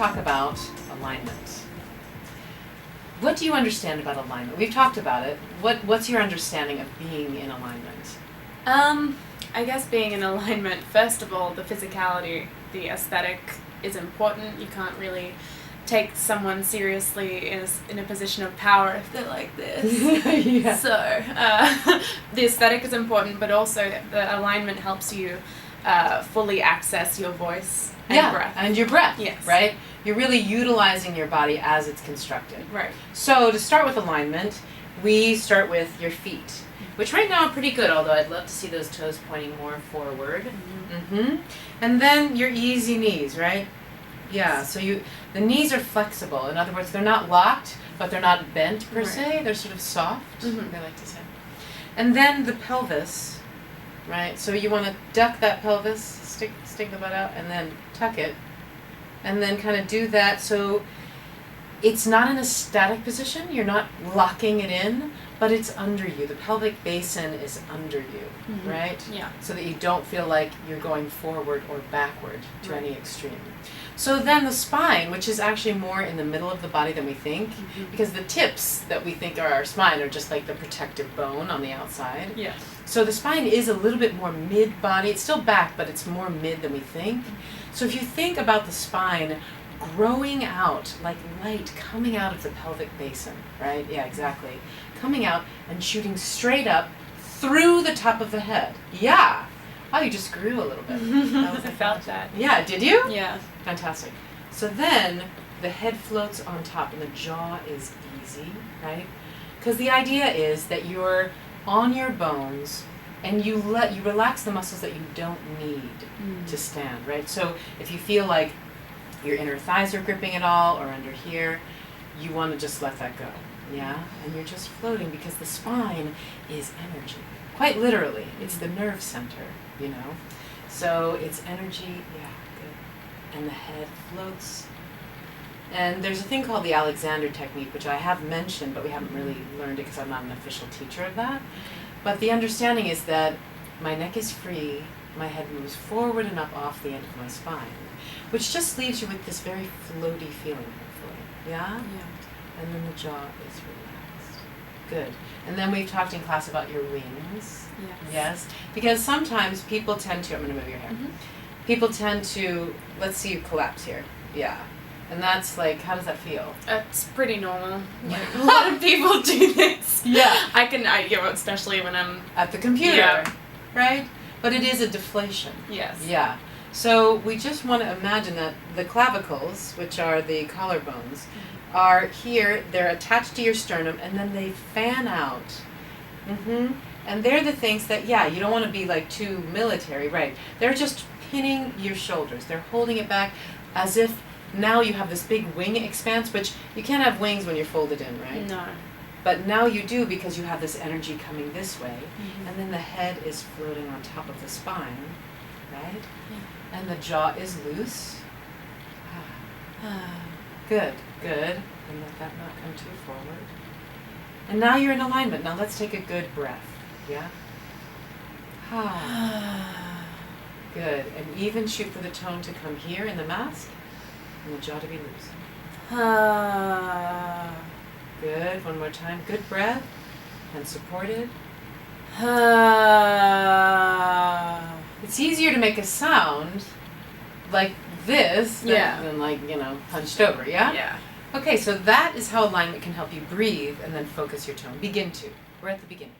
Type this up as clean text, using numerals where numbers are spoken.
talk about alignment. What do you understand about alignment? We've talked about it. What's your understanding of being in alignment? I guess being in alignment, first of all, the physicality, the aesthetic is important. You can't really take someone seriously in a position of power if they're like this. Yeah. So the aesthetic is important, but also the alignment helps you fully access your voice and breath. And your breath, yes. Right? You're really utilizing your body as it's constructed. Right. So to start with alignment, we start with your feet, which right now are pretty good, although I'd love to see those toes pointing more forward. Mm-hmm. And then your easy knees, right? Yeah, so the knees are flexible. In other words, they're not locked, but they're not bent per se. They're sort of soft, they like to say. And then the pelvis, right? So you want to duck that pelvis, stick the butt out, and then tuck it. And then kind of do that so it's not in a static position. You're not locking it in, but it's under you. The pelvic basin is under you, right? Yeah. So that you don't feel like you're going forward or backward to any extreme. So then the spine, which is actually more in the middle of the body than we think, because the tips that we think are our spine are just like the protective bone on the outside. Yeah. So the spine is a little bit more mid-body. It's still back, but it's more mid than we think. So if you think about the spine growing out, like light coming out of the pelvic basin, right? Yeah, exactly. Coming out and shooting straight up through the top of the head. Yeah. Oh, you just grew a little bit. I felt that. Yeah, did you? Yeah. Fantastic. So then the head floats on top and the jaw is easy, right? Because the idea is that you're on your bones and you relax the muscles that you don't need to stand, right? So if you feel like your inner thighs are gripping at all or under here, you want to just let that go, yeah? And you're just floating because the spine is energy. Quite literally, it's the nerve center, you know? So it's energy, yeah, good. And the head floats. And there's a thing called the Alexander technique, which I have mentioned, but we haven't really learned it because I'm not an official teacher of that. But the understanding is that my neck is free, my head moves forward and up off the end of my spine, which just leaves you with this very floaty feeling, hopefully. Yeah? Yeah. And then the jaw is relaxed. Good. And then we've talked in class about your wings. Yes. Yes? Because sometimes people tend to, I'm going to move your hair. People tend to, let's see you collapse here. Yeah. And that's like, how does that feel? It's pretty normal. Like, a lot of people do this. Yeah. Especially when I'm at the computer. Yeah. Right? But it is a deflation. Yes. Yeah. So we just want to imagine that the clavicles, which are the collarbones, are here, they're attached to your sternum, and then they fan out. And they're the things that, yeah, you don't want to be like too military, right? They're just pinning your shoulders. They're holding it back as if now you have this big wing expanse, which you can't have wings when you're folded in, right? No. But now you do because you have this energy coming this way, and then the head is floating on top of the spine, right? Yeah. And the jaw is loose. Good, good. And let that not come too forward. And now you're in alignment. Now let's take a good breath. Yeah? Good. And even shoot for the tone to come here in the mask, and the jaw to be loose. Good. One more time. Good breath. And supported. It's easier to make a sound like this than like, hunched over, yeah? Yeah. Okay, so that is how alignment can help you breathe and then focus your tone. Begin to. We're at the beginning.